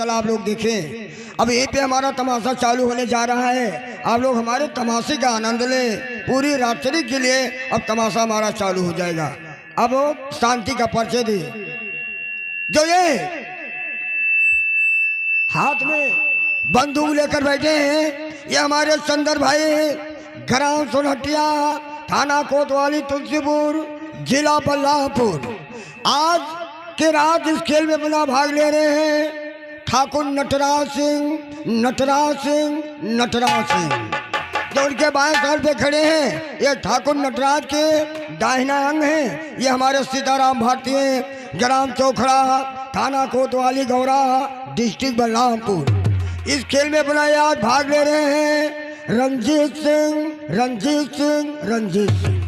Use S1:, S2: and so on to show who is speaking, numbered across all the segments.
S1: चला आप लोग देखें। अब यहीं पे हमारा तमाशा चालू होने जा रहा है। आप लोग हमारे तमाशे का आनंद लें। पूरी रात्रि के लिए अब तमाशा हमारा चालू हो जाएगा। अब शांति का परिचय दे। जो ये हाथ में बंदूक लेकर बैठे हैं, ये हमारे चंदर भाई, ग्राम सोनहटिया, थाना कोतवाली, तुलसीपुर, जिला बल्लापुर। आज के रात इस खेल में अपना भाग ले रहे हैं ठाकुर नटराज सिंह, नटराज सिंह, नटराज सिंह। जो उनके बाएं साल पे खड़े हैं, ये ठाकुर नटराज के दाहिना अंग हैं। ये हमारे सीताराम भारतीय, ग्राम चौखड़ा, थाना कोतवाली, गौरा, डिस्ट्रिक्ट बलरामपुर। इस खेल में अपना आज भाग ले रहे हैं रंजीत सिंह, रंजीत सिंह, रंजीत सिंह।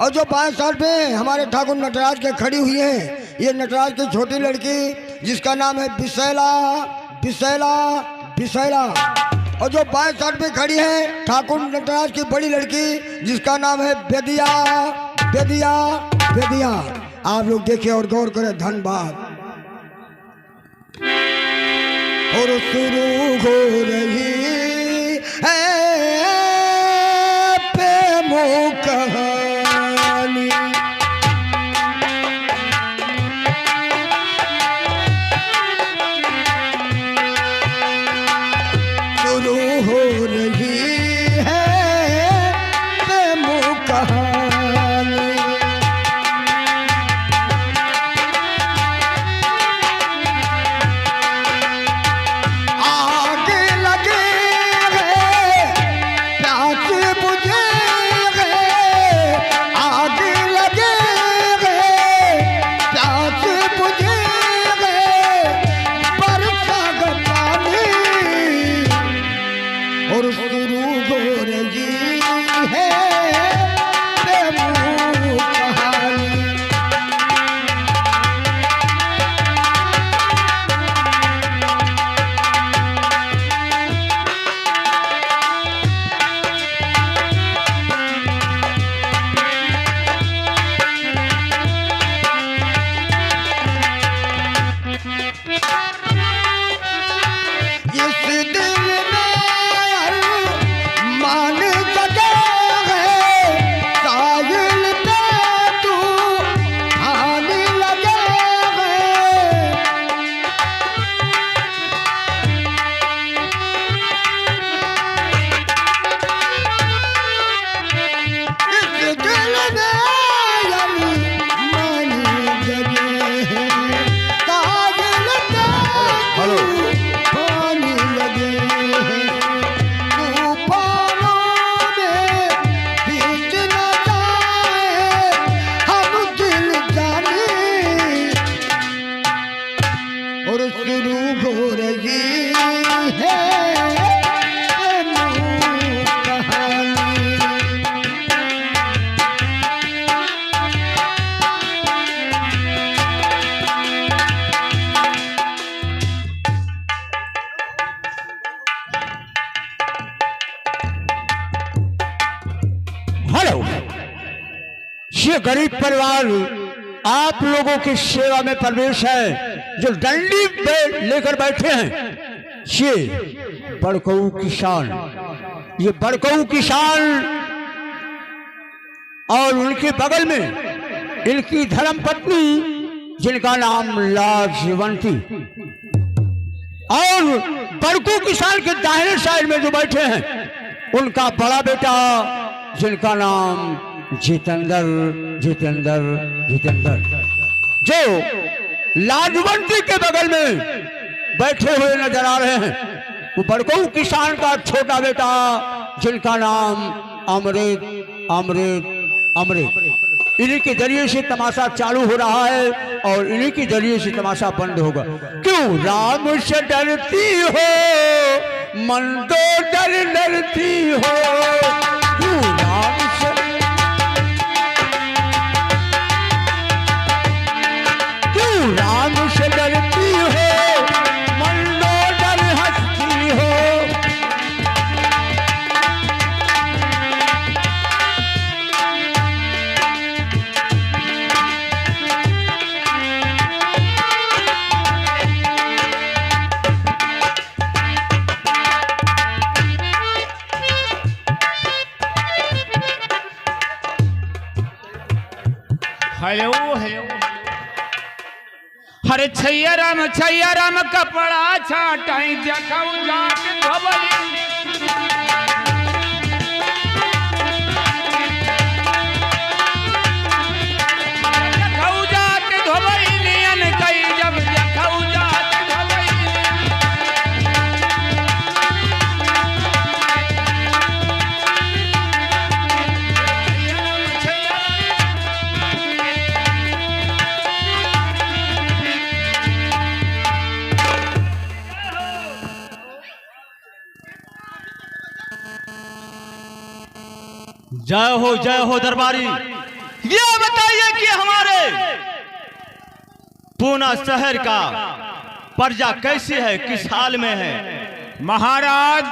S1: और जो 5 साल पे हमारे ठाकुर नटराज के खड़ी हुई है, ये नटराज की छोटी लड़की जिसका नाम है बिसैला, बिसैला, बिसैला। और जो 5 साल पे खड़ी है ठाकुर नटराज की बड़ी लड़की जिसका नाम है बेदिया, बेदिया, बेदिया। आप लोग देखिए और गौर करें। धन्यवाद। और शुरू हो रही है प्रेमों कहानी, शुरू हो रही है प्रेमों कहानी।
S2: ये गरीब परिवार आप लोगों की सेवा में प्रवेश है। जो डंडी पे लेकर बैठे हैं, ये बड़कऊ किसान, ये बड़कऊ किसान और उनके बगल में इनकी धर्मपत्नी जिनका नाम लाजवंती, और बड़कऊ किसान के दाहिने साइड में जो बैठे हैं उनका बड़ा बेटा जिनका नाम जितेंद्र, जितेंद्र, जितेंद्र। जो लाजवंती के बगल में बैठे हुए नजर आ रहे हैं वो बड़कऊ किसान का छोटा बेटा जिनका नाम अमृत, अमृत, अमृत। इन्हीं के जरिए से तमाशा चालू हो रहा है और इन्हीं के जरिए से तमाशा बंद होगा। क्यों राम से डरती हो, मन तो डरती हो। क्यों राम से, क्यों राम से डरती हो, मन तो डर हंसती हो।
S3: Hello hello. हरे छैया राम कपड़ा छाटाई जखऊ जाट धोबई। जखऊ जाट धोबई नियन कई जब जखऊ जाट धोबई।
S2: जय हो दरबारी। ये बताइए कि हमारे पूना शहर का प्रजा कैसी है, किस हाल में है?
S3: महाराज,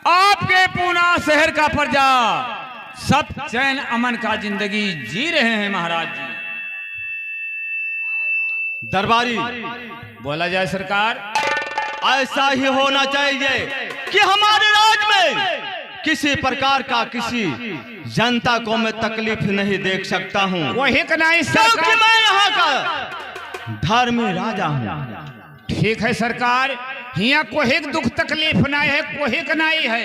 S3: आपके पूना शहर का प्रजा सब चैन अमन का जिंदगी जी रहे हैं महाराज जी।
S2: दरबारी,
S3: बोला जाए सरकार।
S2: ऐसा ही होना चाहिए कि हमारे राज्य में किसी प्रकार का किसी जनता को मैं तकलीफ नहीं देख सकता हूँ,
S3: वही नहीं
S2: क्योंकि मैं यहाँ का धर्मी राजा हूँ।
S3: ठीक है सरकार, यहाँ कोई दुख तकलीफ नहीं है, कोई नहीं है।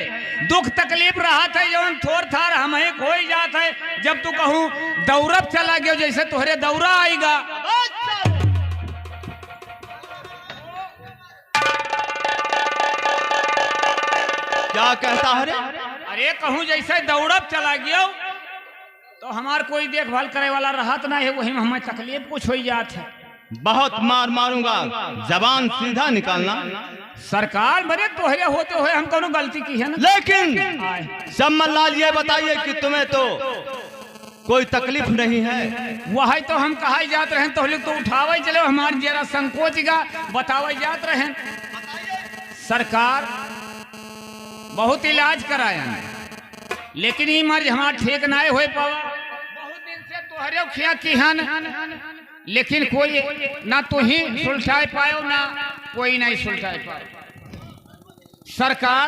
S3: दुख तकलीफ रहा था जौन थोड़ थार हम ही कोई जात है। जब तू कहूँ दौरब चला गया जैसे तुहरे दौरा आएगा।
S2: क्या कहता है रे?
S3: अरे कहूँ जैसे दौड़ब चला गया तो हमार कोई देखभाल करे वाला रहत ना है, वही में हमें तकलीफ कुछ हो जात है।
S2: बहुत मार मारूंगा, जबान सीधा निकालना।
S3: सरकार मेरे तोहरे होते हुए हम कोनो गलती की है ना।
S2: लेकिन सम्मन लाल, ये बताइए कि तुम्हें तो कोई तकलीफ नहीं है।
S3: वही तो हम कहा जात रहे तो लोग तो उठावे चले, हमारे जरा संकोच का बतावे जात रहे। सरकार बहुत इलाज कराया लेकिन ये मर्ज हमारा ठीक ना हो पावा। बहुत दिन से तोहरे खिया की हन, लेकिन कोई ना तू ही सुलझाए पायो ना कोई नहीं सुलझाए पायो। सरकार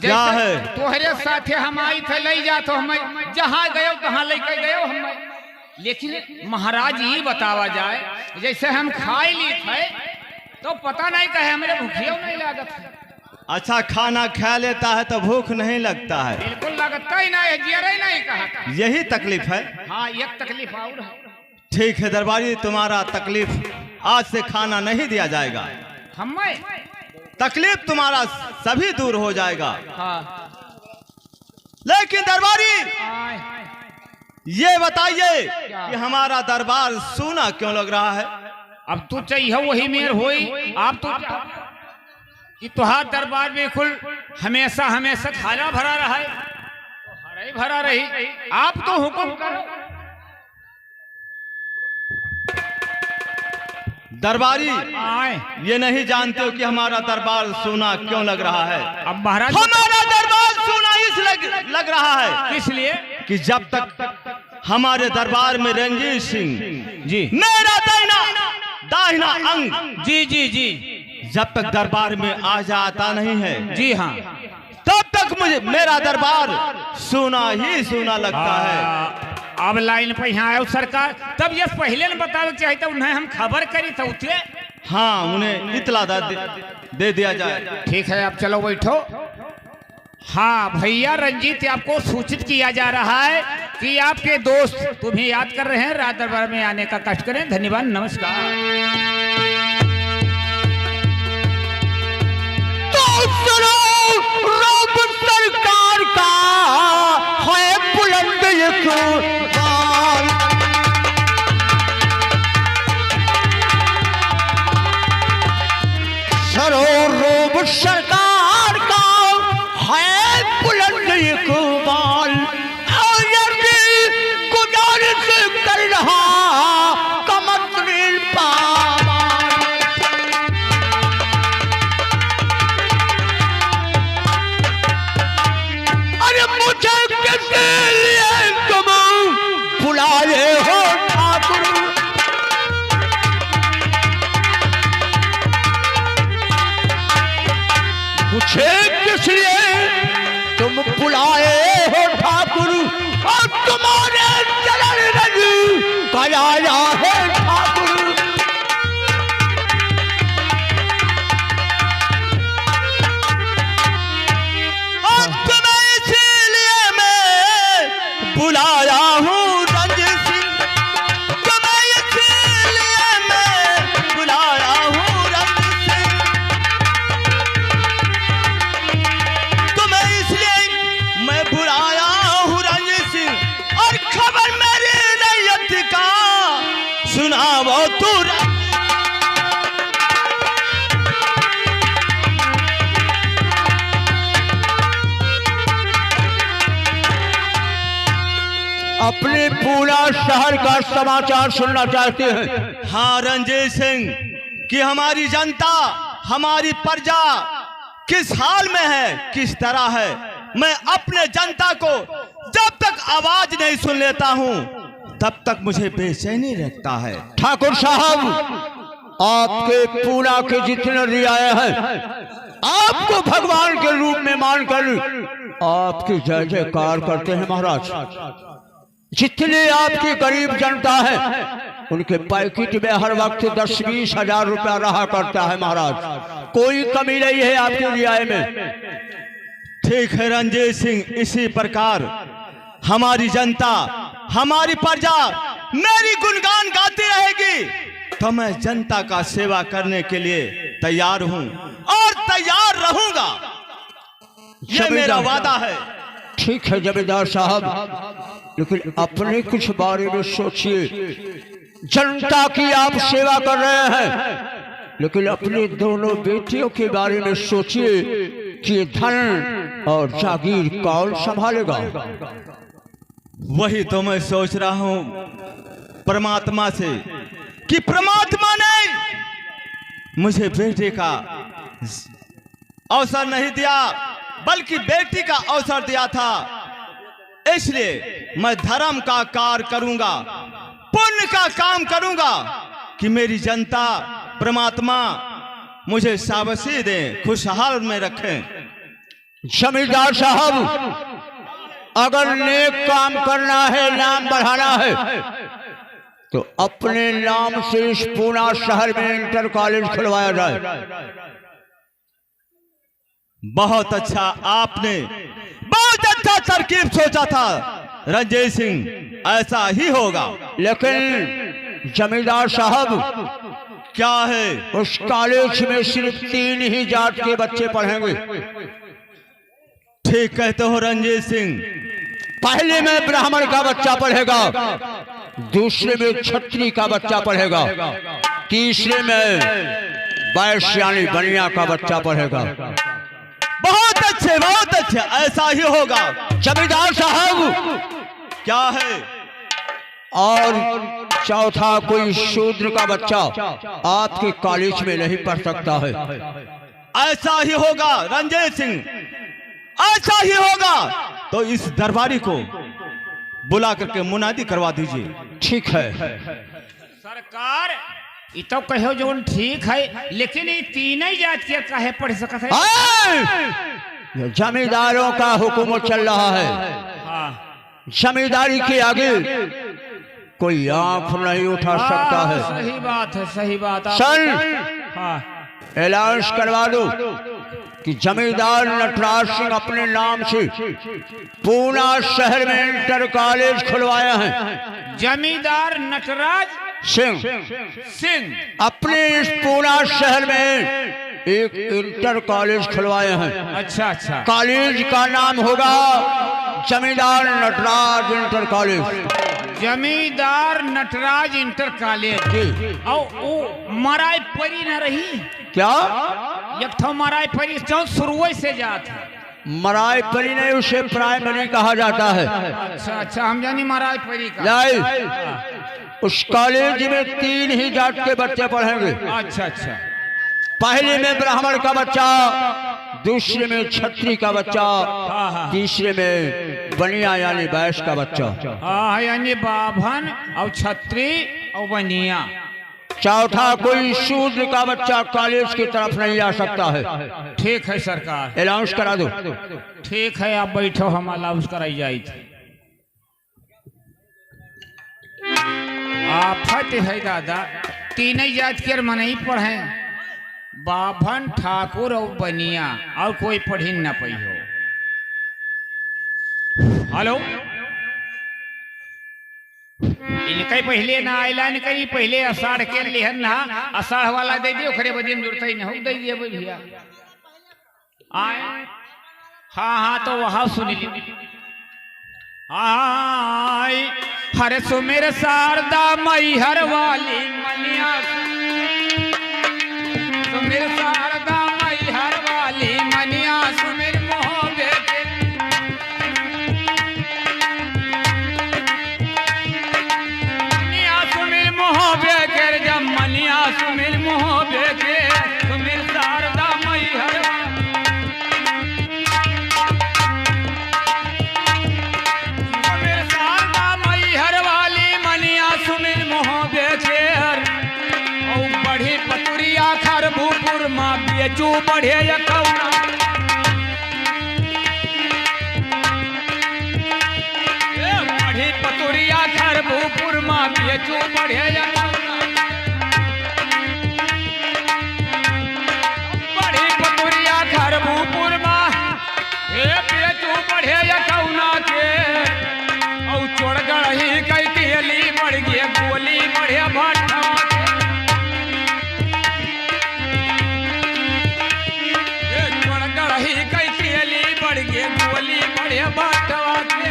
S2: क्या है?
S3: तोहरे साथे हम आई थे ले जा तो हम जहाँ गए तहाँ लेके गए हम। लेकिन महाराज ये बतावा जाए जैसे हम खाई ली थे तो पता नहीं कहे हमारे भूखियों नहीं लागत है।
S2: अच्छा, खाना खा लेता है तो भूख नहीं लगता है?
S3: बिल्कुल लगता ही नहीं है, जियरा ही नहीं कहा।
S2: यही तकलीफ है?
S3: हाँ, एक तकलीफ और है।
S2: ठीक है दरबारी, तुम्हारा तकलीफ आज से खाना नहीं दिया जाएगा।
S3: हमें
S2: तकलीफ तुम्हारा सभी दूर हो जाएगा।
S3: हाँ।
S2: लेकिन दरबारी,
S3: आए।
S2: ये बताइए कि हमारा दरबार सूना क्यों लग रहा है?
S3: अब तू चाहिए वही मेर होई। आप तो कि तुहार दरबार में कुल हमेशा हमेशा खाना भरा रहा है तो हरा ही भरा रही। आप तो हुक्म करो।
S2: दरबारी,
S3: आए।
S2: ये नहीं जानते हो कि हमारा दरबार सूना क्यों लग रहा है?
S3: अब महाराज,
S2: हमारा दरबार सूना इस लग रहा है
S3: किस लिए
S2: कि जब तक हमारे दरबार में रंजीत सिंह
S3: जी
S2: मेरा दाहिना अंग
S3: जी जी जी
S2: जब तक दरबार में आ जाता नहीं है,
S3: जी हाँ,
S2: तब तक मुझे मेरा दरबार सूना ही सूना लगता है।
S3: अब लाइन पे यहाँ आयो सरकार, तब ये पहले न बतावे चाहिए तो उन्हें हम खबर करी था उठे।
S2: हाँ, उन्हें इतला दे दिया जाए।
S3: ठीक है, आप चलो बैठो। हाँ भैया रंजीत, आपको सूचित किया जा रहा है कि आपके दोस्त तुम्हें याद कर रहे हैं, रात दरबार में आने का कष्ट करें। धन्यवाद, नमस्कार।
S2: सरकार का है बुलंद इकबाल, सरों सरकार का है बुलंद इकबाल। गुजारिश कर रहा कमतरीन पामाल। अरे मुझे किस लिए तुम बुलाए हो ठाकुर? मुझे किस लिए तुम बुलाए हो ठाकुर? और तुम्हारे चरण रज बजाया है ठाकुर।
S4: तुम्हें इसीलिए मैं बुलाया हूँ रंजीत सिंह, तुम्हें इसीलिए मैं बुलाया हूँ रंजीत सिंह, तुम्हें इसलिए मैं बुलाया हूँ रंजीत सिंह। और खबर मेरी रैयत का सुनाओ तू।
S2: अपने पूरा शहर का समाचार सुनना चाहते हैं।
S4: हाँ रंजीत सिंह, कि हमारी जनता, हमारी प्रजा किस हाल में है, किस तरह है। मैं अपने जनता को जब तक आवाज नहीं सुन लेता हूँ तब तक मुझे बेचैनी रहता है।
S2: ठाकुर साहब, आपके पूना के जितने रियाए हैं आपको भगवान के रूप में मानकर आपकी जय जयकार करते हैं महाराज। जितने आपकी गरीब जनता है उनके पैकेट में हर वक्त 10-20 हजार रुपया रहा करता है महाराज। कोई कमी नहीं है आपकी रियाए में।
S4: ठीक है रंजीत सिंह, इसी प्रकार हमारी जनता, हमारी प्रजा मेरी गुणगान गाती रहेगी तो मैं जनता का सेवा करने के लिए तैयार हूं और तैयार रहूंगा, यह मेरा वादा है।
S2: ठीक है जमींदार साहब, लेकिन अपने कुछ बारे में सोचिए। जनता की आप सेवा कर रहे हैं, लेकिन अपने दोनों बेटियों के बारे में सोचिए कि ये धन और जागीर कौन संभालेगा।
S4: वही तो मैं सोच रहा हूं परमात्मा से कि परमात्मा ने मुझे बेटे का अवसर नहीं दिया बल्कि बेटी का अवसर दिया था। इसलिए मैं धर्म का कार्य करूंगा, पुण्य का काम करूंगा कि मेरी जनता, परमात्मा मुझे शाबाशी दे, खुशहाल में रखें।
S2: जमींदार साहब, अगर नेक काम करना है, नाम बढ़ाना है, तो अपने नाम से इस पूना शहर में इंटर कॉलेज खुलवाया जाए।
S4: बहुत अच्छा, आपने बहुत अच्छा तरकीब सोचा था रंजीत सिंह, ऐसा ही होगा।
S2: लेकिन जमींदार साहब,
S4: क्या है?
S2: उस कॉलेज में सिर्फ 3 ही जात के बच्चे पढ़ेंगे।
S4: ठीक कहते हो रंजीत सिंह।
S2: पहले में ब्राह्मण का बच्चा पढ़ेगा, दूसरे में क्षत्रिय का बच्चा पढ़ेगा, तीसरे में वैश्य यानी बनिया का बच्चा पढ़ेगा।
S4: बहुत अच्छे, बहुत अच्छे, ऐसा ही होगा।
S2: जमींदार साहब,
S4: क्या है?
S2: और चौथा, कोई शूद्र का बच्चा आपके कॉलेज में नहीं पढ़ सकता है।
S4: ऐसा ही होगा रंजीत सिंह, ऐसा ही होगा। तो इस दरबारी को बुला करके मुनादी करवा दीजिए।
S2: ठीक है
S3: सरकार, ये तो कहो जो ठीक है, लेकिन ये तीन ही जात के काहे पढ़ सकत है?
S2: ये जमींदारों का हुक्म चल रहा है।
S3: हाँ,
S2: जमींदारी के आगे कोई आंख नहीं उठा सकता है।
S3: सही बात है, सही बात।
S2: सर,
S3: हाँ,
S2: ऐलान करवा दो कि जमींदार नटराज सिंह अपने नाम से पूना शहर में इंटर कॉलेज खुलवाया है।
S3: जमींदार नटराज
S2: सिंह अपने इस पूना शहर में एक इंटर कॉलेज खुलवाए हैं।
S3: अच्छा अच्छा,
S2: कॉलेज का नाम होगा जमींदार नटराज इंटर कॉलेज।
S3: जमींदार नटराज इंटर कॉलेज। और वो मराई परी न रही
S2: क्या?
S3: एक तो मराई परी जो शुरू से जात है।
S2: मराई परी नहीं, उसे प्राइमरी कहा जाता है।
S3: अच्छा अच्छा, हम जानी मराई परी का।
S2: नहीं, उस कॉलेज में 3 ही जात के बच्चे पढ़ेंगे।
S3: अच्छा अच्छा,
S2: पहले में ब्राह्मण का बच्चा, दूसरे में क्षत्रिय का बच्चा, तीसरे में बनिया यानी वैश्य का बच्चा।
S3: हाँ, यानी बाभन और छत्री और बनिया।
S2: चौथा, कोई शूद्र का बच्चा कॉलेज की तरफ नहीं आ सकता है।
S3: ठीक है सरकार,
S2: अनाउंस करा दो।
S3: ठीक है, आप बैठो, हम अनाउंस कराई जाए। आफत है दादा, तीन ही जात के मन ही पढ़े, बाभन ठाकुर और बनिया, और कोई पढ़ी न पई हो। हेलो, इनके पहले ना ऐलान करी, पहले अषाढ़ के लिहन ना, अषाढ़ वाला दे दियो, खरे बदी में जुड़ता ही नहीं हो, दे दिए भैया आए। हाँ हाँ तो वहाँ सुन ली। आय हर सुमेर शारदा मई हर वाली मनिया, सुमेर शारदा मई हर वाली मनिया, सुमेर मोहबे के मनिया, सुमेर मोहबे के जब मनिया, सुमेर मोहबे के, सुमेर शारदा मई हर खरबूपुर माँ बेचू बढ़े यकौना, बढ़ी पतुरिया खरबूपुर माँ बेचू बढ़े यकौना, बढ़ी पतुरिया खरबूपुर माँ बेचू बढ़े यकौना के, और चोड़गढ़ ही कई केली बढ़ गए गोली बढ़े भट्टा के, गोली बढ़े बाटवा के।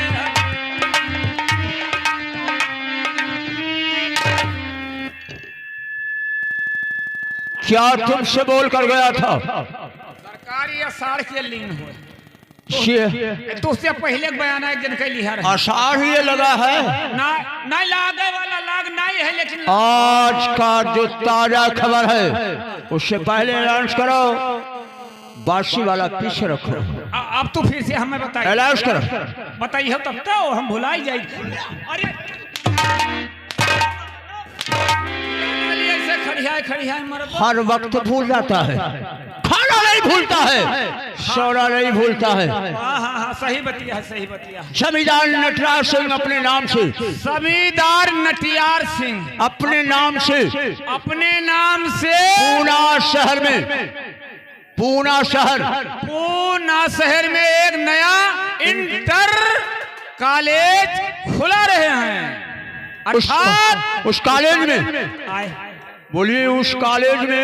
S2: क्या तुमसे बोल कर गया था?
S3: सरकार ये अषाढ़ के लीन हो,
S2: तो
S3: उससे पहले बयान है जिनके लिहर
S2: अषाढ़ ये लगा है
S3: ना, ना लागे वाला लाग नहीं है, लेकिन
S2: आज का जो ताजा खबर है उससे पहले अनाउंस करो, बासी वाला पीछे रखो।
S3: अब तो फिर से हमें बताइए,
S2: अनाउंस करो,
S3: बताइए तब तो हम भुलाई जाएंगे। अरे ऐसे खड़िया मरद
S2: हर वक्त भूल जाता है, खाना नहीं भूलता है, सोना नहीं भूलता है।
S3: हाँ सही बतिया है, सही बतिया है।
S2: जमींदार नटराज सिंह अपने नाम से,
S3: जमींदार नटियार सिंह
S2: अपने नाम से,
S3: अपने नाम से
S2: पूना शहर में, पूना शहर में
S3: एक नया इंटर कॉलेज खुला रहे हैं। अर्थात
S2: उस कॉलेज में, बोलिए उस कॉलेज में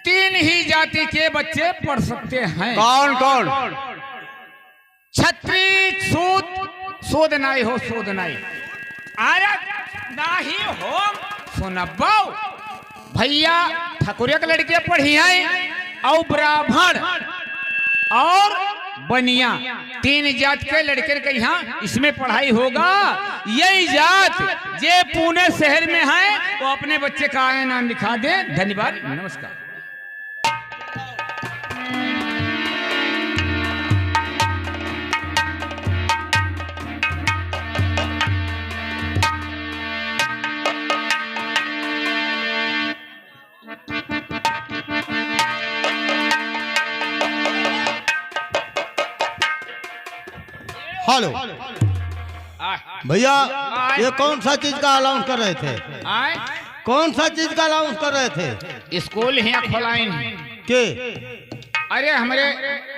S2: 3 ही जाति के बच्चे पढ़ सकते हैं। कौन कौन?
S3: छत्री, सूद नहीं हो, सूद नहीं, अरे नहीं हो, सुनबो भैया ठाकुरिया के लड़के पढ़ी हैं, और ब्राह्मण और बनिया 3 जात के लड़के के यहाँ इसमें पढ़ाई होगा। यही जात जे पुणे शहर में है वो अपने बच्चे का आया नाम लिखा दे। धन्यवाद, नमस्कार।
S5: हेलो भैया, ये कौन सा चीज का अलाउंस कर रहे थे? कौन सा चीज का अलाउंस कर रहे थे?
S3: स्कूल यहाँ खोलाइन
S5: के?
S3: अरे हमारे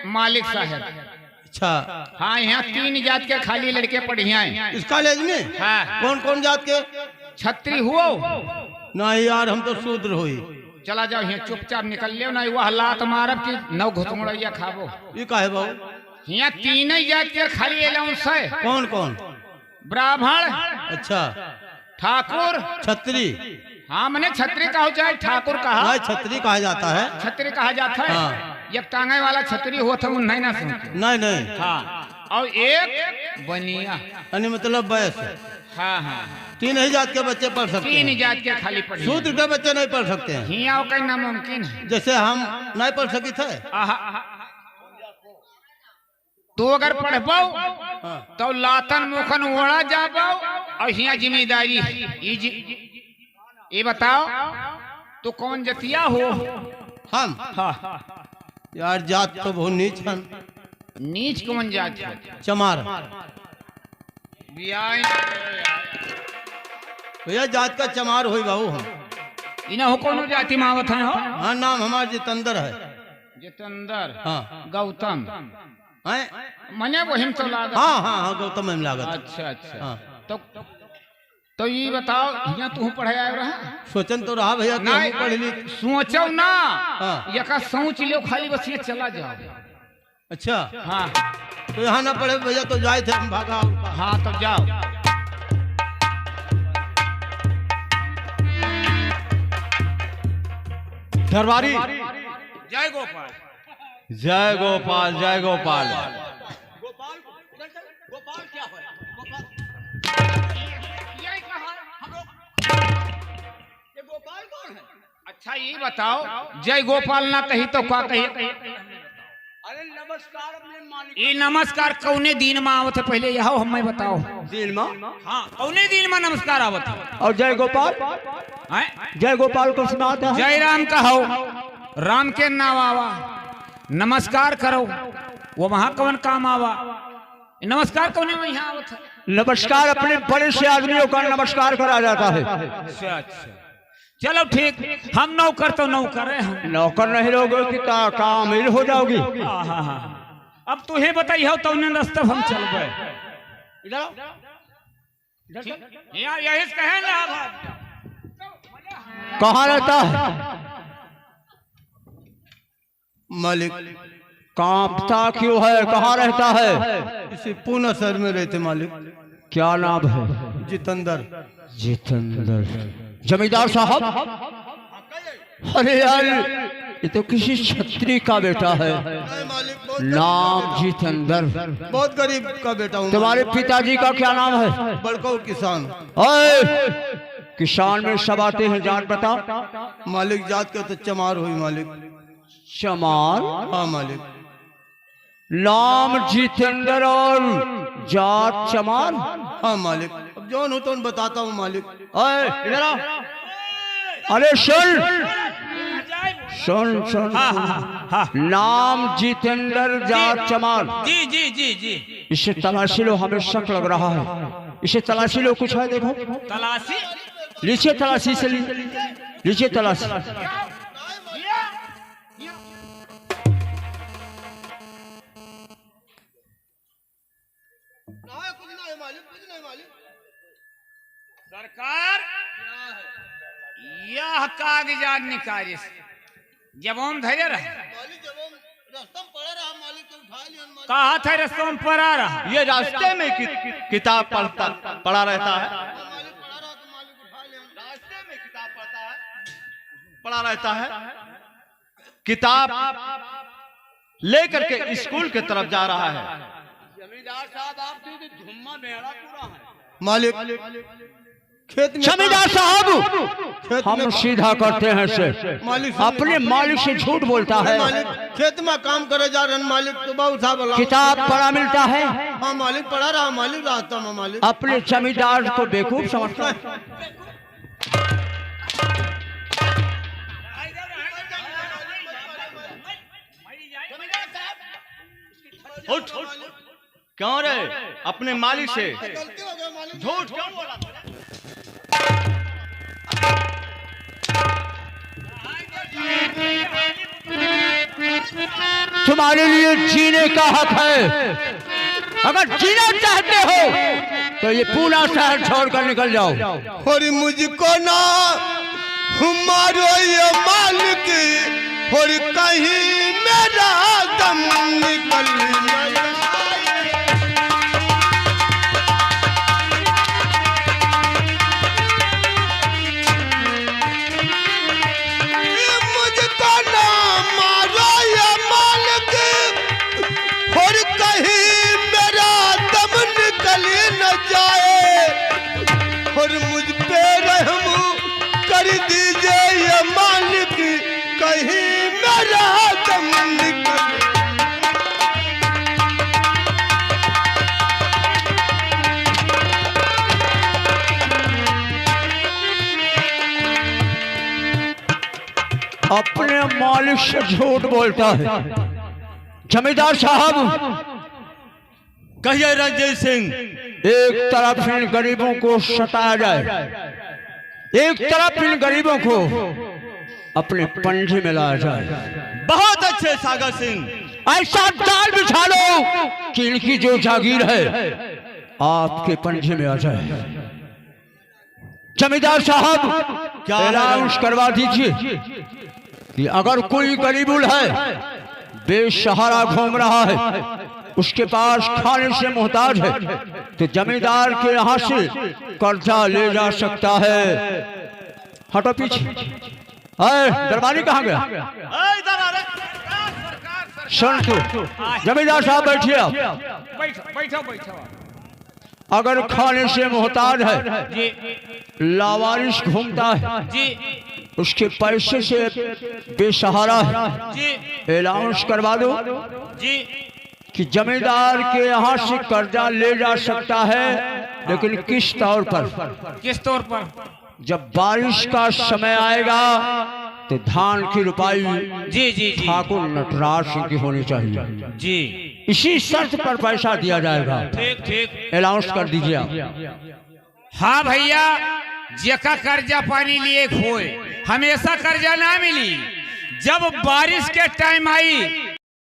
S3: मालिक साहब।
S5: अच्छा,
S3: हाँ, यहाँ 3 जात के खाली लड़के पढ़िया हैं
S5: इस कॉलेज में।
S3: हाँ।
S5: कौन कौन जात के?
S3: छत्री हुआ
S5: नहीं यार, हम तो शूद्र हुई।
S3: चला जाओ यहाँ, चुपचाप निकल ले, ना वह लात मारब की 9 घुसमुड़ैया खाबो।
S5: ये काहे बाबू?
S3: यहाँ 3 ही जात के खाली अलाउंस है।
S5: कौन कौन?
S3: ब्राह्मण,
S5: अच्छा,
S3: ठाकुर,
S5: छत्री।
S3: हाँ, मैंने छत्री कहा चाहे ठाकुर कहा,
S5: नहीं छत्री कहा जाता है।
S3: छत्री कहा जाता है।
S5: हाँ।
S3: एक टांगे वाला छत्री हुआ था, नहीं ना सुन।
S5: नहीं
S3: हाँ, और एक बनिया,
S5: यानी मतलब वैस।
S3: हाँ हाँ,
S5: 3 ही जात के बच्चे पढ़ सकते
S3: 3
S5: हैं।
S3: जात के खाली पढ़ी।
S5: शूद्र के बच्चे नहीं पढ़ सकते हैं।
S3: हिया कहीं नामुमकिन है।
S5: जैसे हम नहीं पढ़ सकी थे।
S3: तू अगर पढ़बो तो लातन मुखन ओढ़ा जाबो, और हिया जिम्मेदारी ये बताओ तू कौन जतिया हो?
S5: हम?
S3: हाँ।
S5: यार जात तो बहुत नीच हन।
S3: नीच कौन जात है?
S5: चमार।
S3: बियाह
S5: भैया जात का चमार होई बाबू हम।
S3: इना हो कोनो जाति मावत है हो?
S5: हाँ नाम हमारा जितेंद्र है।
S3: जितेंद्र।
S5: हाँ
S3: गौतम
S5: हैं?
S3: मने वही तो लागत।
S5: हाँ हाँ हाँ गौतम में लागत।
S3: अच्छा अच्छा।
S5: हाँ।
S3: तो ये बताओ यहाँ तू पढ़ाया रहा?
S5: सोचन तो रहा भैया कि
S3: नहीं
S5: हम पढ़ ली।
S3: सोचो ना।
S5: हाँ।
S3: यका सोच लो खाली बस ये चला जाओ।
S5: अच्छा
S3: हाँ
S5: तो यहाँ ना पढ़े भैया तो जाए थे हम भागा।
S3: हाँ तो जाओ।
S4: दरबारी
S3: जय गोपाल।
S4: जय गोपाल जय गोपाल।
S3: अच्छा ये बताओ जय गोपाल ना कही तो क्या कही?
S2: अरे नमस्कार अपने मालिक।
S3: ये नमस्कार कौने दिन में आवत है पहले यह हमें बताओ।
S2: दिन में
S3: हाँ कौने दिन में नमस्कार आवत है?
S2: और जय गोपाल, जय गोपाल को सुनाता है।
S3: जय राम कहो, राम के नाम आवा, नमस्कार करो वो वहां कौन काम आवा? नमस्कार कौन में यहाँ आवत है?
S2: नमस्कार अपने बड़े से आदमियों का नमस्कार करा जाता है।
S3: अच्छा अच्छा चलो ठीक, हम नौकर तो नौकर है।
S2: नौकर नहीं रहोगे कि का अमीर हो जाओगी।
S3: अब तुम्हें बताइए तो रास्ते हम चल गए। यही कहे ना
S2: कहाँ रहता है
S5: मालिक?
S2: कांपता क्यों है? कहाँ रहता है?
S5: इसी पूना शहर में रहते मालिक।
S2: क्या नाम है?
S5: जितेंद्र।
S2: जितेंद्र। जमींदार साहब? अरे यार ये तो किसी छत्री का बेटा है।
S5: मालिक
S2: नाम जितेंद्र।
S5: बहुत गरीब का बेटा हूँ।
S2: तुम्हारे पिताजी का क्या नाम है?
S5: बड़का किसान।
S2: ओए किसान में सब आते हैं, जान बता।
S5: मालिक जात का तो चमार हुई मालिक।
S2: चमार?
S5: हाँ मालिक।
S2: नाम जितेंद्र और जात चमार?
S5: हाँ मालिक। अब जौन हो तो बताता हूँ मालिक।
S2: ओए इधर आ। अरे सुन सुन सुन। नाम जितेंद्र जात चमार।
S3: जी जी जी जी।
S2: इसे तलाशी लो, हमें शक लग रहा है। इसे तलाशी लो, कुछ है देखो।
S3: तलाशी?
S2: लीजिए तलाशी से लीजिए तलाशी।
S3: सरकार यह कागजात निकाले जब हम धैर्य रहे कहा था रस्तों में पड़ा रहा।
S4: ये रास्ते में किताब पढ़ा रहता है। रास्ते में किताब पढ़ा रहता है। किताब लेकर के स्कूल के तरफ जा रहा है।
S2: जमींदार साहब आप तो धुम्मा मेरा पूरा है।
S5: मालिक खेत में
S2: जमींदार साहब
S5: खेत
S2: हम
S5: में
S2: सीधा करते हैं से
S5: मालिक
S2: अपने मालिक से झूठ बोलता है।
S5: मालिक खेत में काम करे जा रहे मालिक तो बहुत साहब
S2: किताब पढ़ा मिलता है।
S5: हाँ मालिक पढ़ा रहा मालिक रास्ता में मालिक।
S2: अपने जमींदार को बेवकूफ समझता है।
S4: उठ क्यों रे अपने मालिक से झूठ क्यों बोला?
S2: तुम्हारे लिए जीने का हक है। अगर जीना चाहते हो तो ये पूना शहर छोड़कर निकल जाओ।
S5: और मुझको ना हमारो ये मालिक और कहीं मेरा दम निकल जाए। मुझको ना मारो ये मालिक और कहीं मेरा दम निकल न जाए। और मुझ पे रहम कर दीजिए ये मालिक कहीं मेरा दम निकल।
S2: अपने मालिक से झूठ बोलता है। जमींदार साहब
S4: कहिए रंजीत सिंह।
S2: एक तरफ इन गरीबों को सताया जाए, एक तरफ इन गरीबों को अपने पंजे में लाया जाए।
S4: बहुत अच्छे सागर सिंह,
S2: ऐसा जाल बिछा लो कि इनकी जो जागीर है आपके पंजे में आ जाए। जमींदार साहब,
S4: क्या
S2: अनाउंस करवा दीजिए कि अगर कोई गरीबुल है, बेसहारा घूम रहा है, उसके पास खाने से मोहताज है, तो जमींदार के यहाँ से कर्जा ले जा सकता है। हटो पीछे। दरबारी कहाँ गया? सुन तू, जमींदार साहब बैठिए आप।
S3: बैठो बैठो।
S2: अगर खाने से मोहताज है,
S3: जी
S2: लावारिस घूमता है,
S3: जी
S2: उसके पैसे से बेसहारा है,
S3: जी
S2: अनाउंस करवा दो
S3: जी
S2: कि जमींदार के यहाँ से कर्जा ले जा सकता है, लेकिन किस तौर पर?
S3: किस तौर पर?
S2: जब बारिश का समय आएगा तो धान की रुपाई
S3: जी जी जी
S2: ठाकुर नटराज सिंह की होनी चाहिए।
S3: जी
S2: इसी शर्त पर पैसा दिया जाएगा।
S3: ठीक ठीक।
S2: अनाउंस कर दीजिए आप।
S3: हाँ भैया, जेका कर्जा पानी लिए खोए, हमेशा कर्जा ना मिली। जब बारिश के टाइम आई